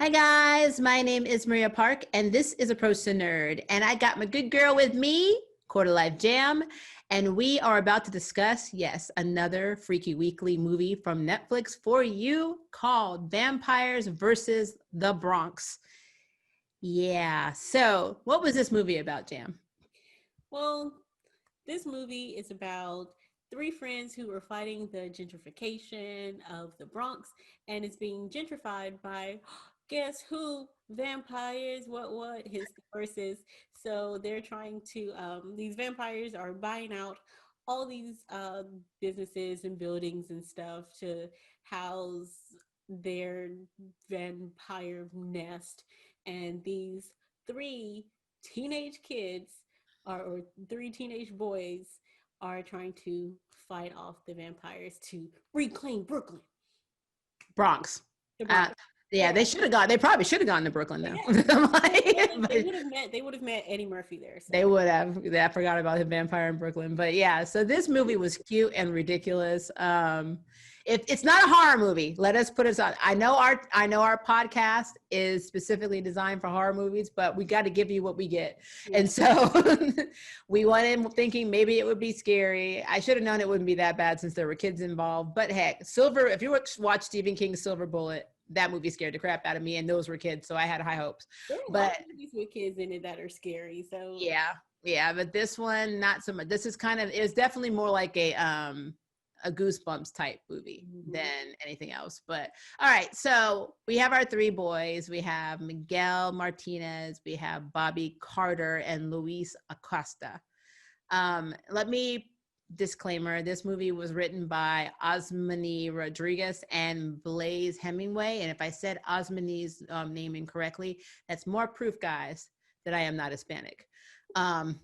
Hi guys, my name is Maria Park and this is Approach to Nerd. And I got my good girl with me, Quarter Life Jam, and we are about to discuss, yes, another Freaky Weekly movie from Netflix for you called Vampires versus the Bronx. Yeah, so what was this movie about, Jam? Well, this movie is about three friends who are fighting the gentrification of the Bronx, and it's being gentrified by guess who? Vampires. What? His versus. So they're trying to. These vampires are buying out all these businesses and buildings and stuff to house their vampire nest, and these three teenage kids or three teenage boys are trying to fight off the vampires to reclaim Brooklyn, Bronx. the Uh, Bronx. yeah, Yeah, they probably should have gone to Brooklyn but though. yeah, they But would have met. They would have met Eddie Murphy there. they So would have. I forgot about the vampire in Brooklyn, but yeah. So this movie was cute and ridiculous. It's not a horror movie. Let us put it on. I know our podcast is specifically designed for horror movies, but we got to give you what we get. And yeah, so we went in thinking maybe it would be scary. I should have known it wouldn't be that bad since there were kids involved. But heck, Silver. If you watch Stephen King's Silver Bullet, that movie scared the crap out of me, and those were kids, so I had high hopes. there are a lot But of movies with kids in it that are scary. So yeah, yeah, but this one not so much. This is kind of it's definitely more like a Goosebumps type movie mhm. than anything else. But all right, so we have our three boys. We have Miguel Martinez, we have Bobby Carter, and Luis Acosta. Let me disclaimer: this movie was written by Osmani Rodriguez and Blaze Hemingway, and if I said Osmani's name incorrectly, that's more proof, guys, that I am not Hispanic. Um,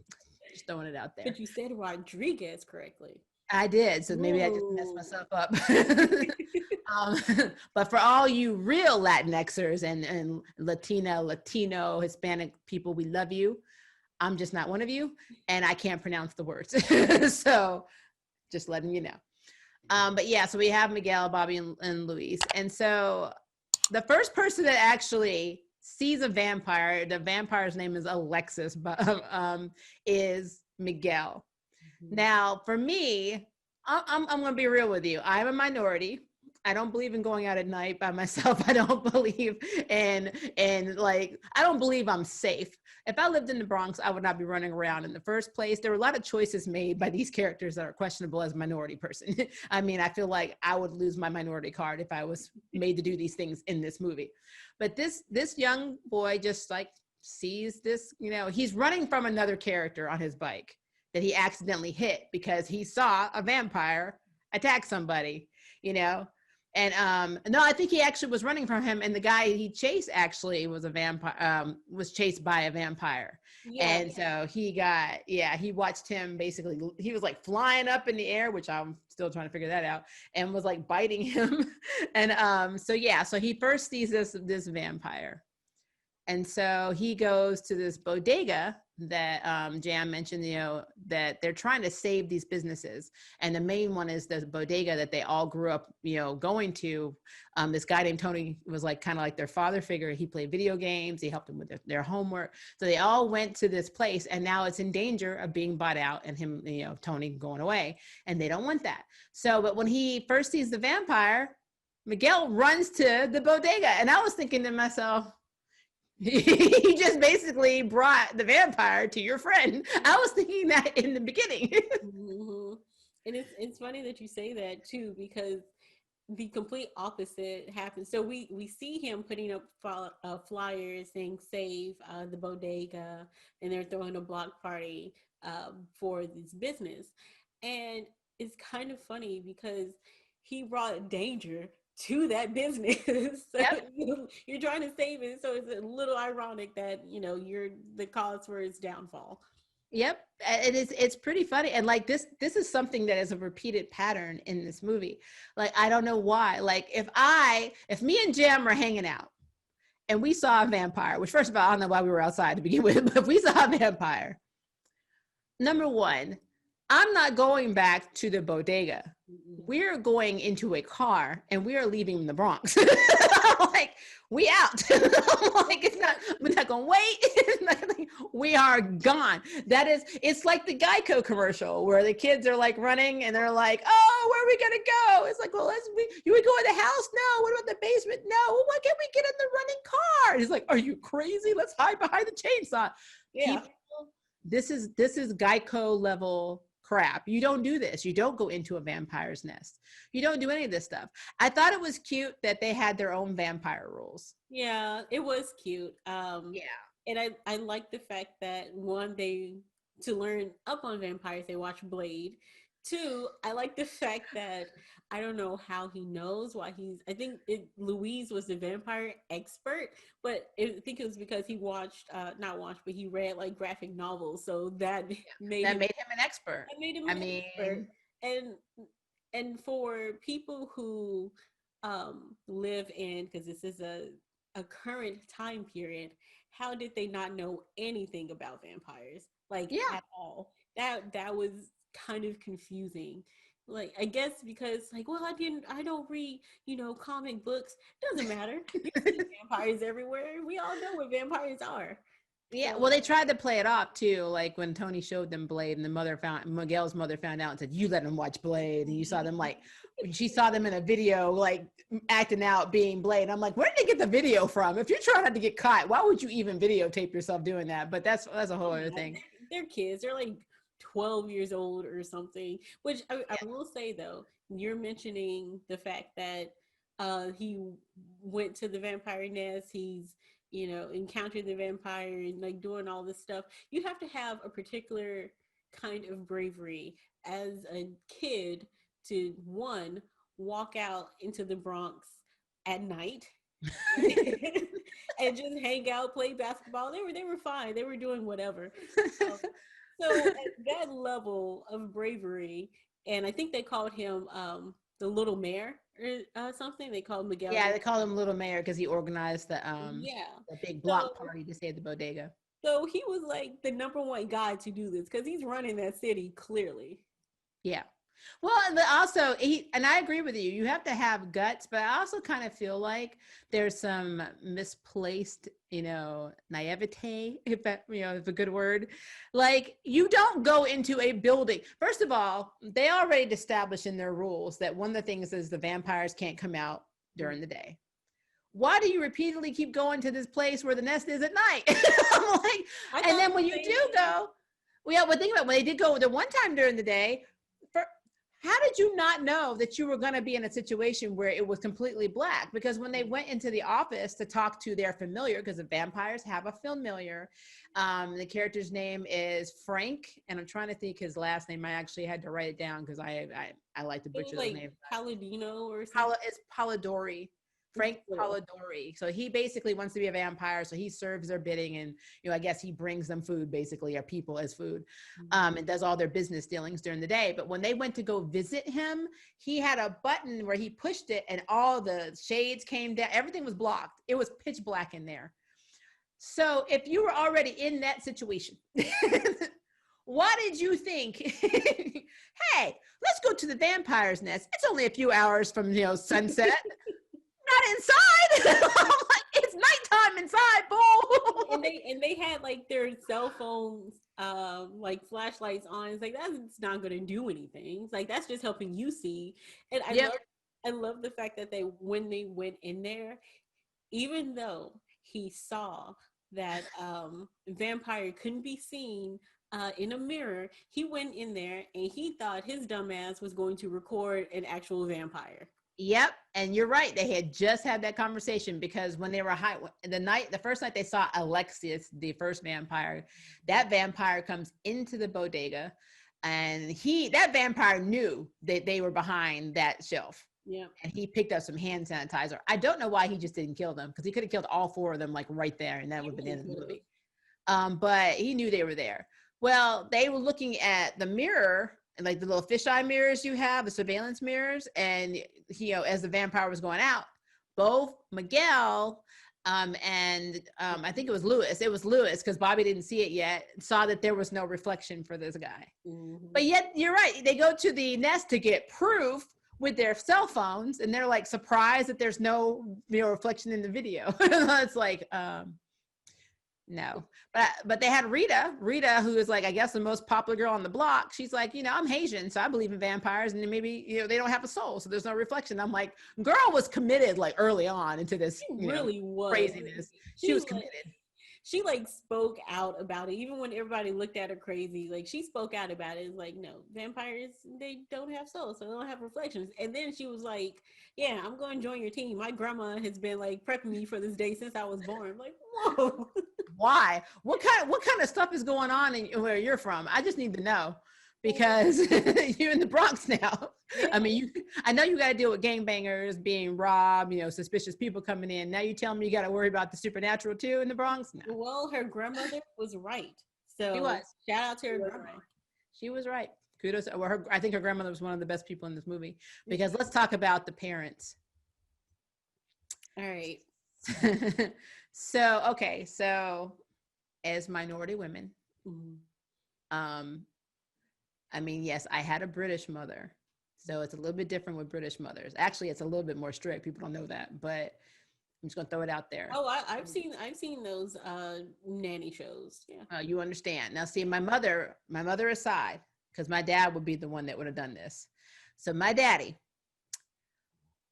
just throwing it out there. But you said Rodriguez correctly. I did, so maybe I just messed Ooh. myself up. But for all you real Latinxers and Latino, Hispanic people, we love you. I'm just not one of you, and I can't pronounce the words. So just letting you know. But yeah, so we have Miguel, Bobby, and Luis. And so the first person that actually sees a vampire, the vampire's name is Alexis, but is Miguel. Mhm. Now, for me, I'm going to be real with you. I'm a minority. I don't believe in going out at night by myself. I don't believe in like I don't believe I'm safe. If I lived in the Bronx, I would not be running around in the first place. There were a lot of choices made by these characters that are questionable as a minority person. I mean, I feel like I would lose my minority card if I was made to do these things in this movie. But this young boy just like sees this, he's running from another character on his bike that he accidentally hit because he saw a vampire attack somebody, you know. And no, I think he actually was running from him, and the guy he chased actually was a vampire, was chased by a vampire. Yeah, And so he watched him basically, he was like flying up in the air, which I'm still trying to figure that out, and was like biting him. And so he first sees this vampire, and so he goes to this bodega that Jam mentioned, that they're trying to save these businesses. And the main one is the bodega that they all grew up, going to. This guy named Tony was like kind of like their father figure. He played video games. He helped them with their homework. So they all went to this place, and now it's in danger of being bought out and him, Tony going away. And they don't want that. So, but when he first sees the vampire, Miguel runs to the bodega. And I was thinking to myself, he just basically brought the vampire to your friend. I was thinking that in the beginning. hmm and it's funny that you say that too because the complete opposite happens. So we see him putting up flyers saying "Save the bodega," and they're throwing a block party for this business, and it's kind of funny because he brought danger to that business. So Yep. you're trying to save it, so it's a little ironic that you're the cause for its downfall. Yep. It's pretty funny. And like this is something that is a repeated pattern in this movie. Like I don't know why. Like if me and Jam were hanging out and we saw a vampire, which first of all, I don't know why we were outside to begin with, but if we saw a vampire, number one, I'm not going back to the bodega. Mm-mm. we're going into a car and we are leaving the Bronx. Like, we out. Like, we're not gonna wait. We are gone. It's like the Geico commercial where the kids are like running and they're like, oh, where are we gonna go? It's like, well, you would go in the house? No. What about the basement? No. Well, why can't we get in the running car? And it's like, are you crazy? Let's hide behind the chainsaw. Yeah. People, this is Geico level crap. You don't do this. You don't go into a vampire's nest. You don't do any of this stuff. I thought it was cute that they had their own vampire rules. Yeah, it was cute. Yeah. And I like the fact that one, they to learn up on vampires, they watch Blade. Two, I like the fact that I don't know how he knows why I think Louise was the vampire expert, but I think it was because he watched, not watched, but he read like graphic novels, so that made That him made him an expert. that made him I an expert. mean, And for people who live in, because this is a current time period, how did they not know anything about vampires, like, yeah. at all? That was kind of confusing. Like, I guess because, like, well, I don't read, comic books. Doesn't matter. You see vampires everywhere. We all know what vampires are. Yeah, So well, they tried to play it off too, like when Tony showed them Blade, and Miguel's mother found out and said, "You let him watch Blade," and you saw them like, when she saw them in a video, like acting out being Blade. I'm like, where did they get the video from? If you're trying not to get caught, why would you even videotape yourself doing that? But that's a whole other thing. they're kids. They're like 12 years old or something. Which I Yeah, will say though, you're mentioning the fact that he went to the vampire nest. He's encountered the vampire and like doing all this stuff. You have to have a particular kind of bravery as a kid to, one, walk out into the Bronx at night and just hang out, play basketball. They were fine. They were doing whatever. Um, so at that level of bravery, and I think they called him the little mayor or something. They called Miguel. yeah, they call him Little Mayor because he organized Yeah. the big So block party to save the bodega. so he was like the number one guy to do this because he's running that city clearly. Yeah. Well, and also and I agree with you. You have to have guts, but I also kind of feel like there's some misplaced, naivete, if that, is a good word. Like, you don't go into a building. First of all, they already established in their rules that one of the things is the vampires can't come out during the day. Why do you repeatedly keep going to this place where the nest is at night? I'm like, and then when you do go, well, yeah, well, think about it, when they did go the one time during the day, how did you not know that you were going to be in a situation where it was completely black? Because when they went into the office to talk to their familiar, because the vampires have a familiar, the character's name is Frank, and I'm trying to think his last name. I actually had to write it down because I like to butcher the name. Paladino or something. It's Polidori. Frank Polidori. So he basically wants to be a vampire. So he serves their bidding, and I guess he brings them food, basically, or people as food, and does all their business dealings during the day. But when they went to go visit him, he had a button where he pushed it, and all the shades came down. Everything was blocked. It was pitch black in there. So if you were already in that situation, why did you think, hey, let's go to the vampire's nest? It's only a few hours from sunset. Not inside. I'm like, it's nighttime inside, bull. and they had like their cell phones, like flashlights on. It's like, that's not going to do anything. It's like, that's just helping you see. And I love the fact that when they went in there, even though he saw that vampire couldn't be seen in a mirror, he went in there and he thought his dumbass was going to record an actual vampire. Yep, and you're right. They had just had that conversation because when they were the first night they saw Alexius, the first vampire, that vampire comes into the bodega, and that vampire knew that they were behind that shelf. Yeah, and he picked up some hand sanitizer. I don't know why he just didn't kill them, because he could have killed all four of them like right there, and that would have been the end of the movie. But he knew they were there. Well, they were looking at the mirror, and like the little fisheye mirrors you have, the surveillance mirrors, and as the vampire was going out, both Miguel I think it was Lewis. It was Lewis because Bobby didn't see it yet. Saw that there was no reflection for this guy. Mm-hmm. But yet, you're right. They go to the nest to get proof with their cell phones, and they're like surprised that there's no reflection in the video. It's like, no. But they had Rita, who is like, I guess the most popular girl on the block. She's like, I'm Haitian, so I believe in vampires, and maybe they don't have a soul, so there's no reflection. I'm like, girl was committed like early on into this really was craziness. She was committed. She like spoke out about it, even when everybody looked at her crazy. Like she spoke out about it. It's like, no, vampires, they don't have souls, so they don't have reflections. And then she was like, yeah, I'm going to join your team. My grandma has been like prepping me for this day since I was born. I'm like, whoa. Why? What kind of stuff is going on in where you're from? I just need to know, because you're in the Bronx now. Yeah. I mean, I know you got to deal with gangbangers being robbed, suspicious people coming in. Now you tell me you got to worry about the supernatural too in the Bronx? No. Well, her grandmother was right. So she was. Shout out to her grandma. Right. She was right. Kudos. Well, I think her grandmother was one of the best people in this movie, because let's talk about the parents. All right. So as minority women, I mean, yes, I had a British mother, so it's a little bit different with British mothers. Actually, it's a little bit more strict. People don't know that, but I'm just gonna throw it out there. Oh, I've seen those nanny shows. Yeah. You understand now. See, my mother aside, because my dad would be the one that would have done this. So my daddy,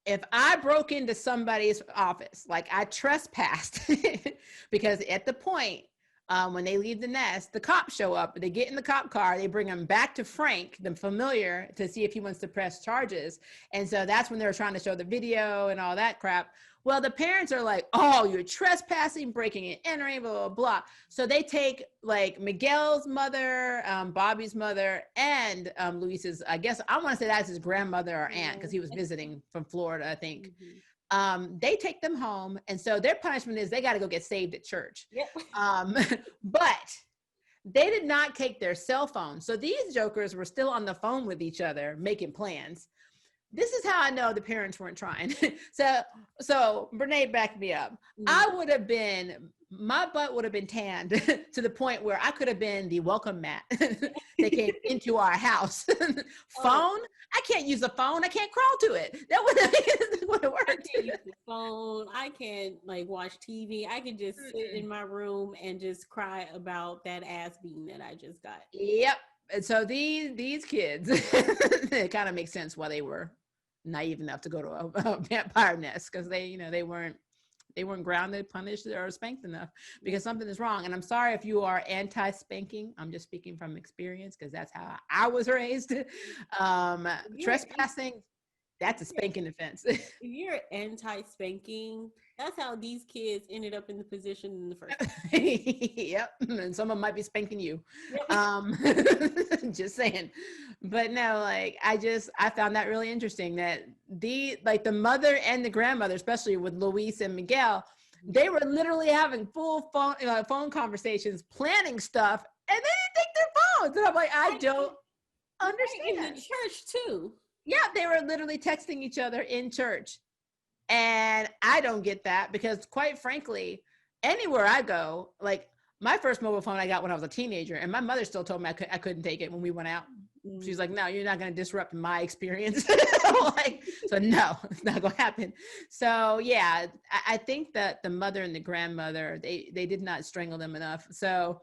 if I broke into somebody's office, like I trespassed, because at the point when they leave the nest, the cops show up, they get in the cop car, they bring him back to Frank, the familiar, to see if he wants to press charges. And so that's when they're trying to show the video and all that crap. Well, the parents are like, oh, you're trespassing, breaking and entering, blah, blah, blah. So they take like Miguel's mother, Bobby's mother, and Luis's, I guess, I want to say that's his grandmother or aunt, because he was visiting from Florida, I think. Mm-hmm. They take them home. And so their punishment is they got to go get saved at church. Yep. But they did not take their cell phone. So these jokers were still on the phone with each other, making plans. This is how I know the parents weren't trying. So Brene backed me up. Mm-hmm. My butt would have been tanned to the point where I could have been the welcome mat that came into our house. Phone? I can't use a phone. I can't crawl to it. That would have worked. I can't use the phone. I can't like watch TV. I can just sit in my room and just cry about that ass beating that I just got. Yep. And so these kids, it kind of makes sense why they were naive enough to go to a vampire nest, because they weren't grounded, punished, or spanked enough, because something is wrong. And I'm sorry if you are anti-spanking. I'm just speaking from experience, because that's how I was raised. Trespassing, that's a spanking offense. If you're anti-spanking, that's how these kids ended up in the position in the first place. Yep. And someone might be spanking you. Yep. Just saying. But no, like I found that really interesting, that the mother and the grandmother, especially with Luis and Miguel, they were literally having full phone conversations, planning stuff, and they didn't take their phones. And I'm like, I don't understand. In the church too. Yeah, they were literally texting each other in church. And I don't get that, because quite frankly, anywhere I go, like my first mobile phone I got when I was a teenager, and my mother still told me I couldn't take it when we went out. She's like, no, you're not going to disrupt my experience. So no, it's not going to happen. So yeah, I think that the mother and the grandmother, they did not strangle them enough. So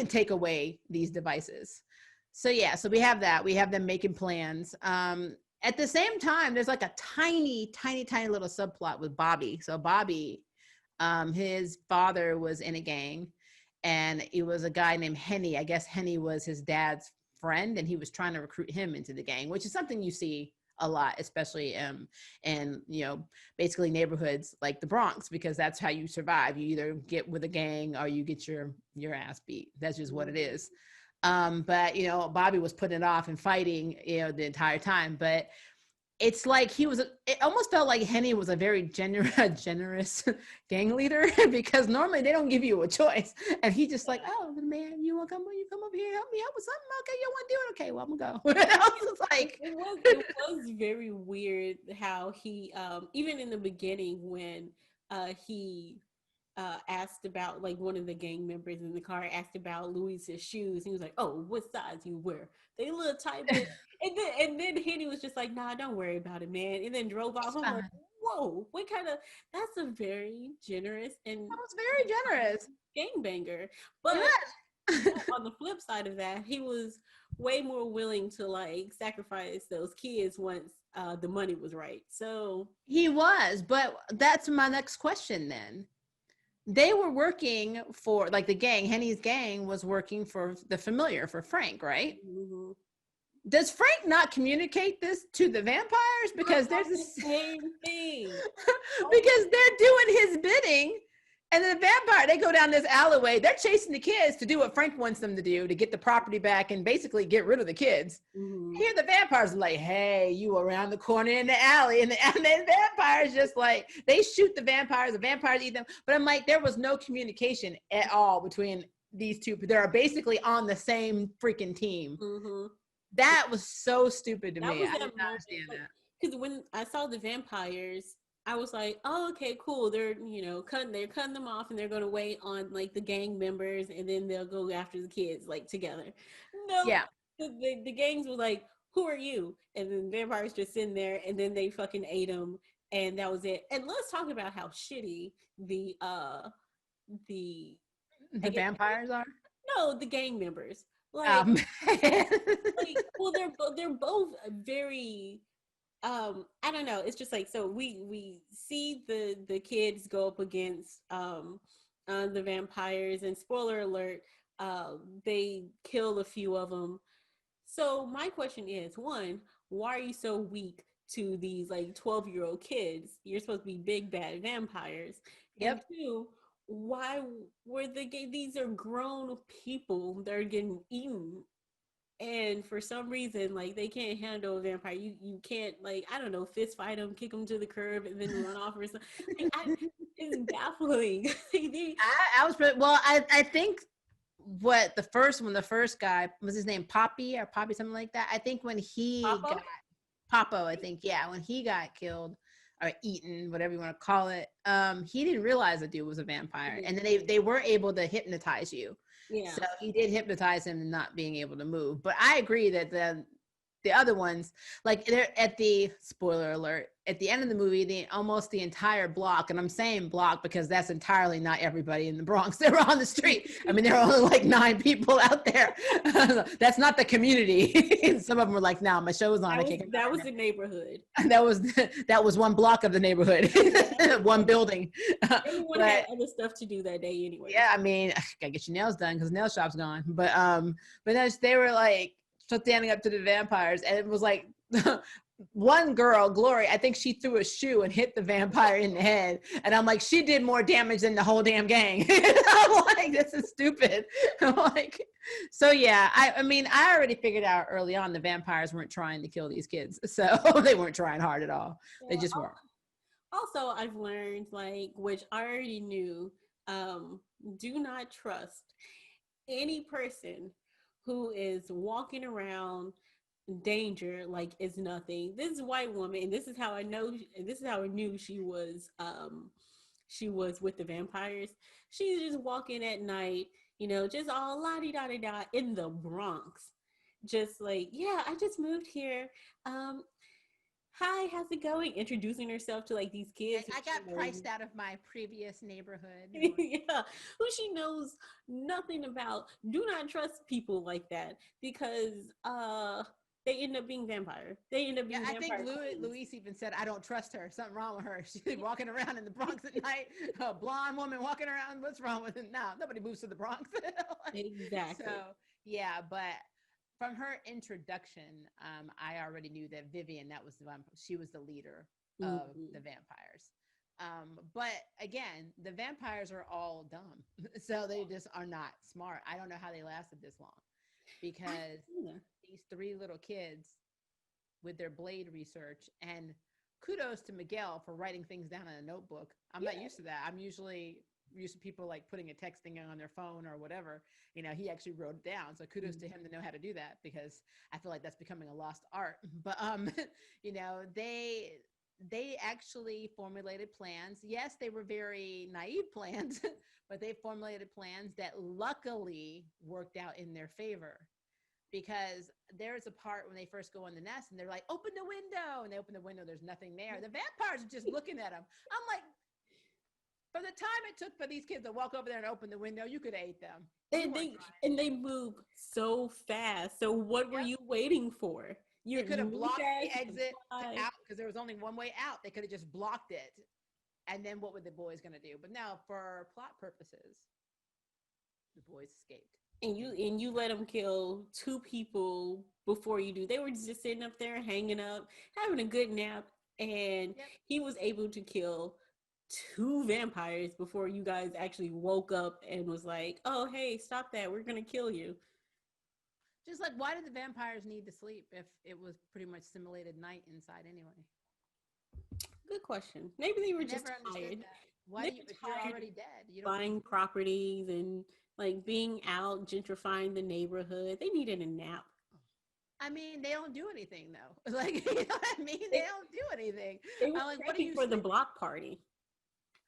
take away these devices. So yeah, so we have that. We have them making plans. At the same time, there's like a tiny, tiny, tiny little subplot with Bobby. So Bobby, his father was in a gang, and it was a guy named Henny. I guess Henny was his dad's friend, and he was trying to recruit him into the gang, which is something you see a lot, especially in basically neighborhoods like the Bronx, because that's how you survive. You either get with a gang or you get your ass beat. That's just what it is. But Bobby was putting it off and fighting the entire time. But it's like it almost felt like Henny was a very generous gang leader, because normally they don't give you a choice, and he just like, oh man, you come over here, help me out with something? Okay, you want to do it? Okay, well, I'm gonna go. I was like, it was very weird how he even in the beginning when he asked about, like, one of the gang members in the car asked about Luis's shoes. He was like, "Oh, what size you wear? They a little tight, but..." And then Henny was just like, "Nah, don't worry about it, man." And then drove He's off. I'm like, fine. "Whoa, what kind of? That's a very generous and That was very generous. gangbanger." It But was. on the flip side of that, he was way more willing to, like, sacrifice those kids once the money was right. So He was, but that's my next question then. They were working for, like, the gang, Henny's gang was working for the familiar, for Frank, right? mhm. Does Frank not communicate this to the vampires? I Because there's thought the this, same thing. Oh, because they're doing his bidding. And the vampire, they go down this alleyway. They're chasing the kids to do what Frank wants them to do, to get the property back and basically get rid of the kids. mhm. Here the vampires are like, "Hey, you around the corner in the alley," and the vampires just like, they shoot the vampires eat them. But I'm like, there was no communication at all between these two. They're basically on the same freaking team. Mhm. That was so stupid to That me. was I did that not moment, understand like, that. because when I saw the vampires, I was like, "Oh, okay, cool. They're, they're cutting them off, and they're going to wait on, like, the gang members, and then they'll go after the kids, like, together." Nope. Yeah. The gangs were like, "Who are you?" And then vampires just sitting there, and then they fucking ate them, and that was it. And let's talk about how shitty the I The guess vampires are. no, the gang members. Like, Um, well, they're both very, I don't know. It's just like, so we see the kids go up against the vampires, and spoiler alert, they kill a few of them. So my question is, one, why are you so weak to these, like, 12-year-old kids? You're supposed to be big bad vampires. And yep. two, why were these are grown people that are getting eaten, and for some reason, like, they can't handle a vampire. You can't, like, I don't know, fist fight them, kick them to the curb, and then run off or something. Like, it's baffling. I was well. I think what the first guy was, his name Poppy or Poppy, something like that. I think when he Papa. got Popo, I think, yeah, when he got killed or eaten, whatever you want to call it, he didn't realize the dude was a vampire, and then they were able to hypnotize you. Yeah. So he did hypnotize him and not being able to move. But I agree that the other ones, like, they're at the, spoiler alert, at the end of the movie, the almost the entire block, and I'm saying block because that's entirely not everybody in the Bronx. They were on the street. I mean, there were only like 9 people out there. That's not the community. Some of them were like, "No, my show's on. I can't come That out was right the neighborhood. now." That was one block of the neighborhood, one building. Everyone But had other stuff to do that day, anyways. yeah, I mean, gotta get your nails done because the nail shop's gone. But they were like standing up to the vampires, and it was like one girl, Glory, I think she threw a shoe and hit the vampire in the head, and I'm like, she did more damage than the whole damn gang. I'm like, this is stupid. I'm like, so yeah, I mean, I already figured out early on the vampires weren't trying to kill these kids, so they weren't trying hard at all. They Yeah. just weren't. Also, I've learned, like, which I already knew, do not trust any person who is walking around danger like it's nothing. This white woman, and this is how I know, and this is how I knew she was with the vampires. She's just walking at night, just all la di da di da in the Bronx. Just like, "Yeah, I just moved here. Um, Hi, how's it going?" Introducing herself to, like, these kids who I she got knows. priced out of my previous neighborhood. Yeah, who she knows nothing about. Do not trust people like that, because they end up being vampire. They end up Yeah, being I think vampire queens. Luis even said, "I don't trust her. Something wrong with her. She's walking around in the Bronx at night. A blonde woman walking around. What's wrong with it?" No, nobody moves to the Bronx. So Exactly. yeah, but from her introduction, I already knew that Vivian, that was the one, she was the leader of Mhm. the vampires. But again, the vampires are all dumb, so they just are not smart. I don't know how they lasted this long because Yeah. these 3 little kids with their blade research, and kudos to Miguel for writing things down in a notebook. I'm not Yeah. used to that. I'm usually used to people like putting a texting on their phone or whatever. He actually wrote it down. So kudos to him to know how to do that, because I feel like that's becoming a lost art. But you know, they they actually formulated plans. Yes, they were very naive plans, but they formulated plans that luckily worked out in their favor. Because there's a part when they first go in the nest and they're like, open the window. And they open the window, there's nothing there. The vampires are just looking at them. I'm like, for the time it took for these kids to walk over there and open the window, you could have ate them. And they move so fast. So what were you waiting for? You could have blocked the exit out because there was only one way out. They could have just blocked it. And then what were the boys going to do? But now, for plot purposes, the boys escaped. And you let them kill 2 people before you do. They were just sitting up there, hanging up, having a good nap, and he was able to kill 2 vampires before you guys actually woke up and was like, "Oh, hey, stop that! We're gonna kill you." Just like, why did the vampires need to sleep if it was pretty much simulated night inside anyway? Good question. Maybe they were just tired. Why do you, if you're already dead? You don't buying properties and like being out, gentrifying the neighborhood. They needed a nap. I mean, they don't do anything though. Like, you know what I mean? They don't do anything. They were like, what are you for the block party?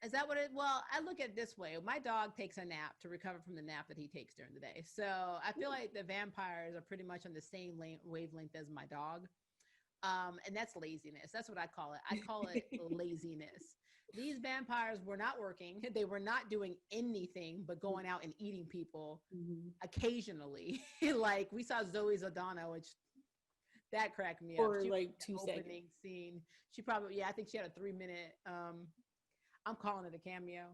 Is that what it? Well, I look at it this way. My dog takes a nap to recover from the nap that he takes during the day. So I feel like the vampires are pretty much on the same wavelength as my dog. And that's laziness. That's what I call it. I call it laziness. These vampires were not working. They were not doing anything but going out and eating people occasionally. Like we saw Zoe Saldana, which that cracked me up. For like 2 seconds. Scene. She probably, I think she had a 3-minute, I'm calling it a cameo.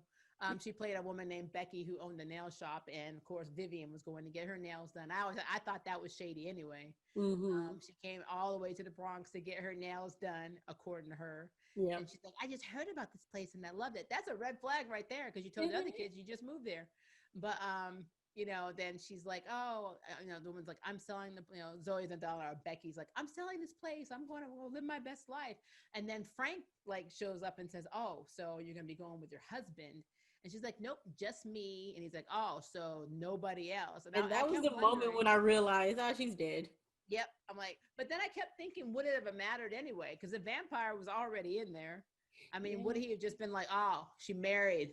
She played a woman named Becky who owned the nail shop, and of course Vivian was going to get her nails done. I thought that was shady anyway. She came all the way to the Bronx to get her nails done, according to her. Yeah. And she's like, I just heard about this place and I loved it. That's a red flag right there because you told the other kids you just moved there. But you know, then she's like, oh, you know, the woman's like, I'm selling the, you know, Zoe's $1 or Becky's like, I'm selling this place. I'm going to live my best life. And then Frank like shows up and says, oh, so you're going to be going with your husband. And she's like, nope, just me. And he's like, oh, so nobody else. And that was the moment when I realized, oh, she's dead. Yep. I'm like, but then I kept thinking, would it have mattered anyway? Because the vampire was already in there. I mean, would he have just been like, oh, she married,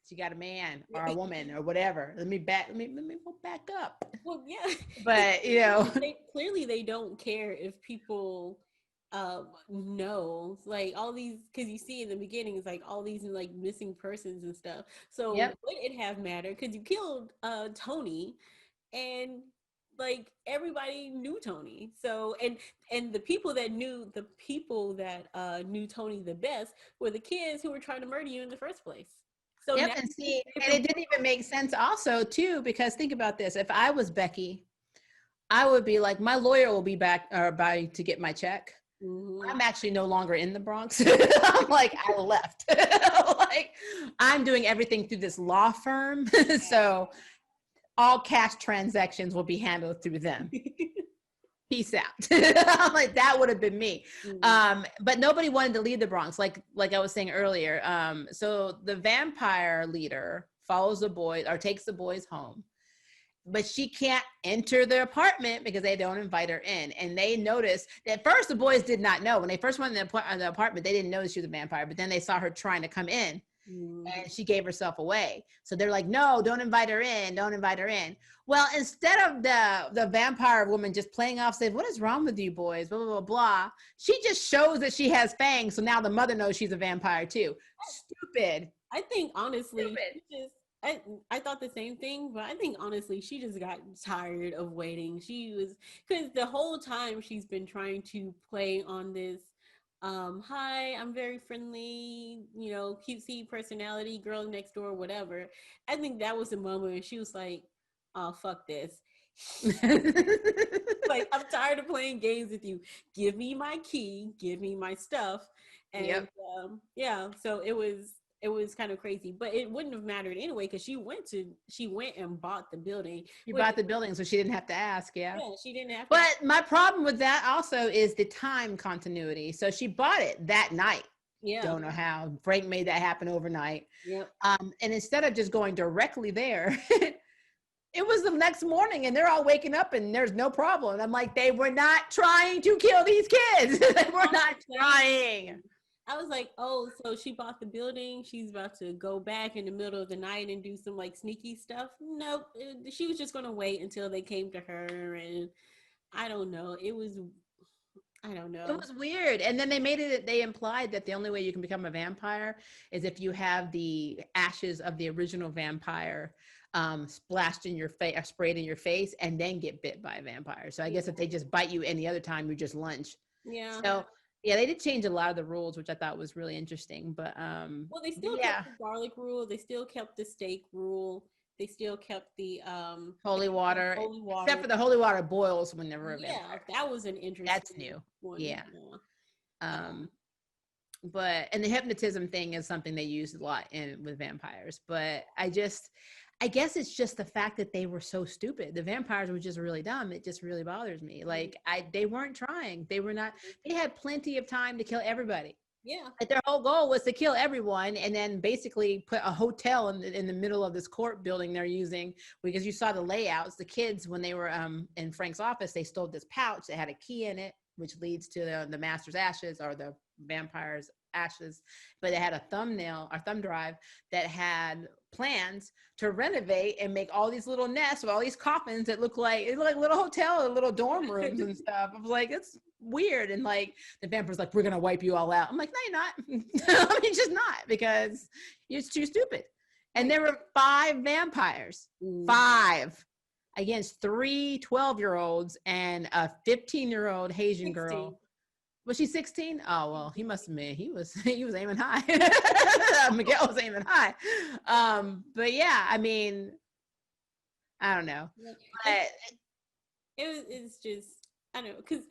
she got a man or a woman or whatever. Let me go back up. Well, yeah. But, you know. Clearly they don't care if people know, like all these, because you see in the beginning, it's like all these like missing persons and stuff. So would it have mattered? Because you killed Tony, and like everybody knew Tony. So and the people that knew knew Tony the best were the kids who were trying to murder you in the first place. So and it didn't even make sense also too, because think about this. If I was Becky, I would be like, my lawyer will be back or by to get my check. I'm actually no longer in the Bronx. I'm like, I left. Like, I'm doing everything through this law firm. So all cash transactions will be handled through them. Peace out. I'm like, that would have been me. But nobody wanted to leave the Bronx, like I was saying earlier. So the vampire leader follows the boys or takes the boys home. But she can't enter the apartment because they don't invite her in. And they noticed that first the boys did not know. When they first went in the apartment, they didn't know she was a vampire. But then they saw her trying to come in and she gave herself away. So they're like, no, don't invite her in. Don't invite her in. Well, instead of the vampire woman just playing off, saying, what is wrong with you boys? Blah, blah, blah, blah. She just shows that she has fangs. So now the mother knows she's a vampire too. Stupid. I think honestly, I thought the same thing, but I think honestly, she just got tired of waiting. She was, because the whole time she's been trying to play on this, hi, I'm very friendly, you know, cutesy personality, girl next door, whatever. I think that was the moment when she was like, oh, fuck this. Like, I'm tired of playing games with you. Give me my key, give me my stuff. And so it was kind of crazy, but it wouldn't have mattered anyway because she went and bought the building. You bought the building, so she didn't have to ask. Yeah, she didn't have to. But my problem with that also is the time continuity. So she bought it that night. Yeah, don't know how Frank made that happen overnight. Yep. And instead of just going directly there, it was the next morning, and they're all waking up, and there's no problem. And I'm like, they were not trying to kill these kids. They were not trying. I was like, oh, so she bought the building. She's about to go back in the middle of the night and do some like sneaky stuff. Nope. She was just going to wait until they came to her. And I don't know. I don't It know. was weird. And then they made it, they implied that the only way you can become a vampire is if you have the ashes of the original vampire splashed in your face, sprayed in your face, and then get bit by a vampire. So I guess if they just bite you any other time, you're just lunch. Yeah. So yeah, they did change a lot of the rules, which I thought was really interesting. Well, they still yeah, kept the garlic rule. They still kept the steak rule. They still kept the holy water, holy except water. for the holy water boils whenever a Yeah, vampire. that was an That's interesting new. one. Yeah. Yeah. Um, but and the hypnotism thing is something they use a lot in with vampires. But I guess it's just the fact that they were so stupid. The vampires were just really dumb. It just really bothers me. Like they weren't trying. They were not. They had plenty of time to kill everybody. Yeah. Like their whole goal was to kill everyone and then basically put a hotel in the middle of this court building they're using, because you saw the layouts. The kids, when they were in Frank's office, they stole this pouch that had a key in it, which leads to the master's ashes or the vampire's ashes. But it had a thumbnail or thumb drive that had plans to renovate and make all these little nests with all these coffins that look like little hotel, little dorm rooms and stuff. I was like, it's weird. And like the vampire's like, we're gonna wipe you all out. I'm like, no, you're not. I mean, just not, because you're too stupid. And there were 5 vampires, 5 against 3 12-year-olds and a 15-year-old Haitian 16. girl. Was she 16? Oh, well, he must have been. He was aiming high. Miguel was aiming high. But yeah, I mean, I don't know. But It's just, I don't know, because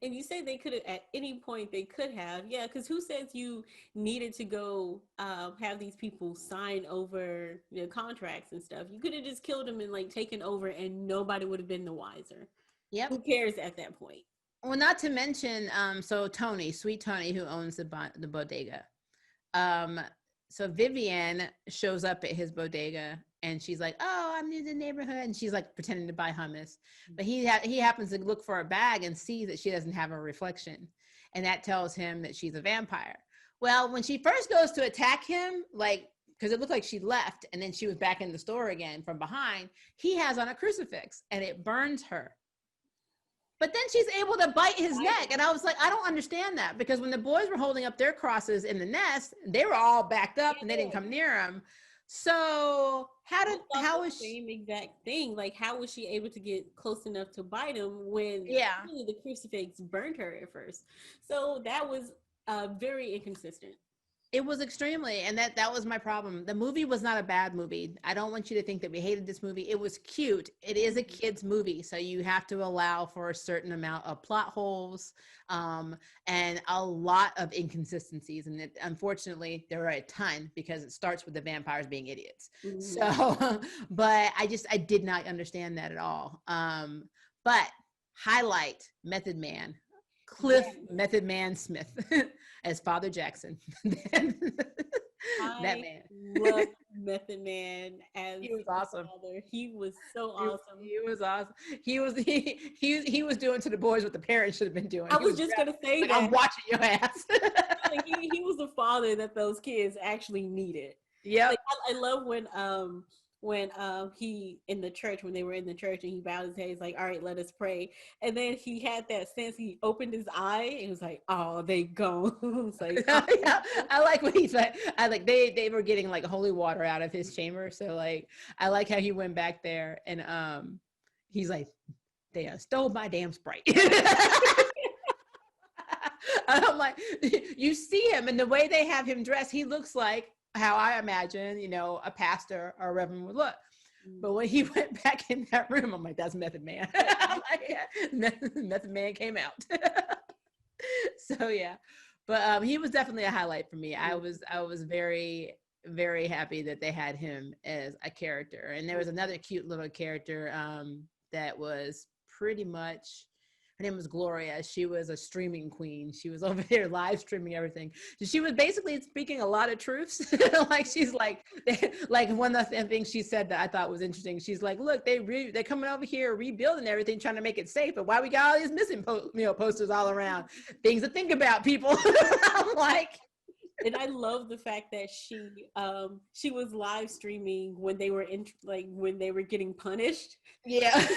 and you say they could have at any point they could have, yeah, because who says you needed to go have these people sign over the contracts and stuff? You could have just killed them and like taken over, and nobody would have been the wiser. yep. Who cares at that point? Well, not to mention, so Tony, sweet Tony, who owns the bodega. So Vivian shows up at his bodega and she's like, "Oh, I'm new to the neighborhood," and she's like pretending to buy hummus. But he happens to look for a bag and sees that she doesn't have a reflection, and that tells him that she's a vampire. Well, when she first goes to attack him, like, because it looked like she left and then she was back in the store again from behind, he has on a crucifix and it burns her. But then she's able to bite his neck. And I was like, I don't understand that, because when the boys were holding up their crosses in the nest, they were all backed up and they didn't come near him. So how was same exact thing? Like, how was she able to get close enough to bite him when really the crucifix burned her at first? So that was very inconsistent. It was extremely, and that was my problem. The movie was not a bad movie. I don't want you to think that we hated this movie. It was cute. It is a kids movie, so you have to allow for a certain amount of plot holes and a lot of inconsistencies. And unfortunately, there are a ton, because it starts with the vampires being idiots. Mm-hmm. So, but I did not understand that at all. But highlight Method Man. Cliff Method Man Smith as Father Jackson. That man. Love Method Man as he was awesome. Father. He was so awesome. He was awesome. He was doing to the boys what the parents should have been doing. I was just gonna say like, that. I'm watching your ass. Like, he was the father that those kids actually needed. Yeah. Like, I love when he in the church, when they were in the church and he bowed his head, he's like, all right, let us pray. And then he had that sense, he opened his eye and was like, oh, they gone. Like, oh. Yeah, I like what he's like. I like they were getting like holy water out of his chamber. So like I like how he went back there and he's like, they stole my damn Sprite. I'm like, you see him and the way they have him dressed, he looks like how I imagine, a pastor or a reverend would look. But when he went back in that room, I'm like, that's Method Man. Like, yeah, Method Man came out. So yeah, but he was definitely a highlight for me. I was very, very happy that they had him as a character. And there was another cute little character that was pretty much, her name was Gloria. She was a streaming queen. She was over there live streaming everything. She was basically speaking a lot of truths. Like she's like one of the things she said that I thought was interesting. She's like, look, they're coming over here rebuilding everything, trying to make it safe. But why we got all these missing posters all around? Things to think about, people. I'm like, And I love the fact that she was live streaming when they were when they were getting punished. Yeah.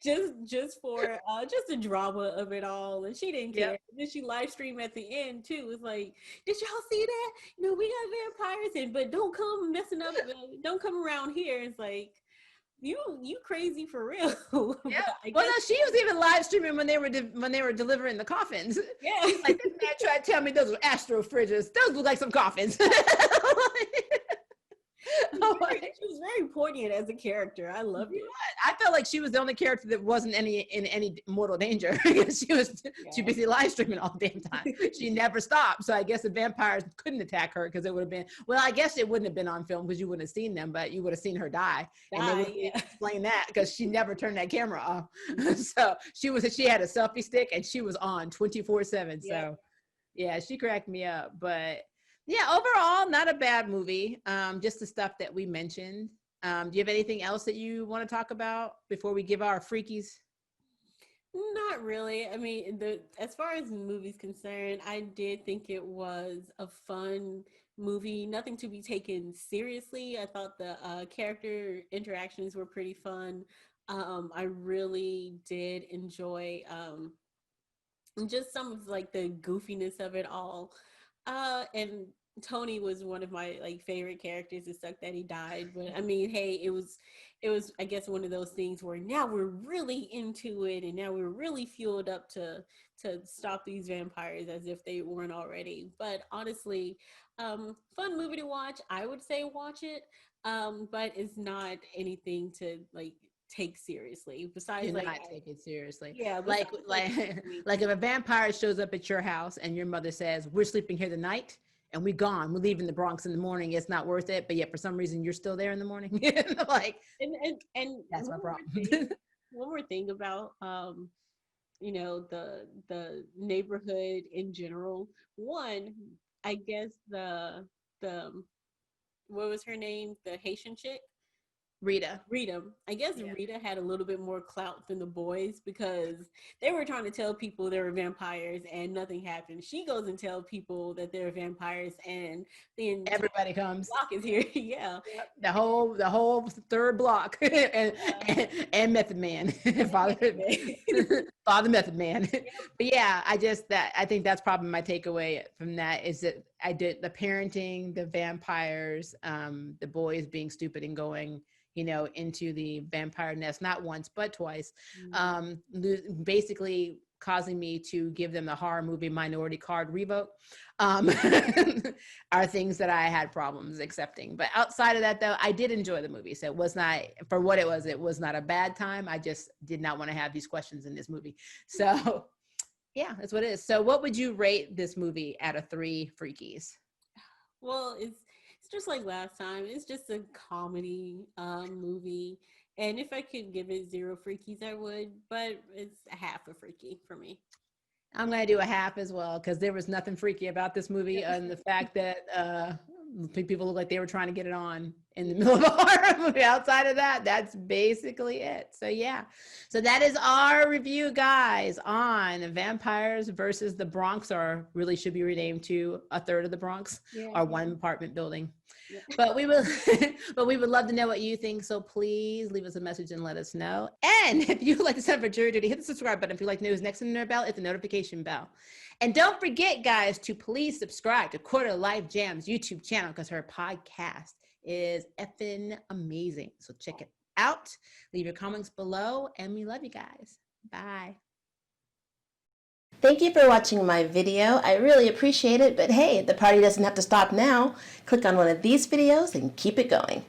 just for just the drama of it all, and she didn't care. Yep. And then she live streamed at the end too. It's like, did y'all see that? We got vampires, and but don't come messing up. Don't come around here. It's like, you crazy for real. Yeah. But I Well, guess, no, she was even live streaming when they were when they were delivering the coffins. yeah. She's like, this man tried to tell me those were Astro fridges. Those look like some coffins. Oh She was very poignant as a character. I loved it. I felt like she was the only character that wasn't in any mortal danger. She was too busy live streaming all the damn time. She never stopped. So I guess the vampires couldn't attack her because it would have been, well, I guess it wouldn't have been on film because you wouldn't have seen them, but you would have seen her die. And they would explain that because she never turned that camera off. So she had a selfie stick and she was on 24/7. So yeah, she cracked me up. But yeah, overall, not a bad movie. Just the stuff that we mentioned. Do you have anything else that you want to talk about before we give our freakies? Not really. I mean, as far as the movie's concerned, I did think it was a fun movie. Nothing to be taken seriously. I thought the character interactions were pretty fun. I really did enjoy just some of like the goofiness of it all. And Tony was one of my like favorite characters. It sucked that he died, but I mean, hey, it was I guess one of those things where now we're really into it, and now we're really fueled up to stop these vampires as if they weren't already. But honestly, fun movie to watch. I would say watch it, but it's not anything to like take seriously. Besides, Do like, not take it seriously. yeah, Like besides, like if a vampire shows up at your house and your mother says, "We're sleeping here tonight and we gone. We're leaving the Bronx in the morning. It's not worth it." But yet for some reason you're still there in the morning. Like and that's my problem. one more thing about the neighborhood in general. One, I guess the what was her name, the Haitian chick, Rita. Rita. I guess Rita had a little bit more clout than the boys because they were trying to tell people they were vampires and nothing happened. She goes and tell people that they're vampires, and then Everybody comes. block is here. Yeah. The whole third block and Method Man. Father Method Man. But yeah, I think that's probably my takeaway from that is that I did the parenting, the vampires, the boys being stupid and going, into the vampire nest, not once, but twice, basically causing me to give them the horror movie minority card revoke, are things that I had problems accepting. But outside of that, though, I did enjoy the movie. So it was not, for what it was not a bad time. I just did not want to have these questions in this movie. So yeah, that's what it is. So what would you rate this movie out of 3 freakies? Well, it's just like last time. It's just a comedy movie. And if I could give it 0 freakies, I would, but it's a half a freaky for me. I'm going to do a half as well because there was nothing freaky about this movie, and the fact that people look like they were trying to get it on in the middle of a horror movie. Outside of that, that's basically it. So yeah, so that is our review, guys, on Vampires versus the Bronx, or really should be renamed to A Third of the Bronx, or One Apartment Building. Yeah. But we would love to know what you think. So please leave us a message and let us know. And if you would like to sign up for jury duty, hit the subscribe button. If you like news, next in the bell, hit the notification bell. And don't forget, guys, to please subscribe to Quarter Life Jam's YouTube channel because her podcast is effing amazing. So check it out. Leave your comments below, and we love you guys. Bye. Thank you for watching my video. I really appreciate it, but hey, the party doesn't have to stop now. Click on one of these videos and keep it going.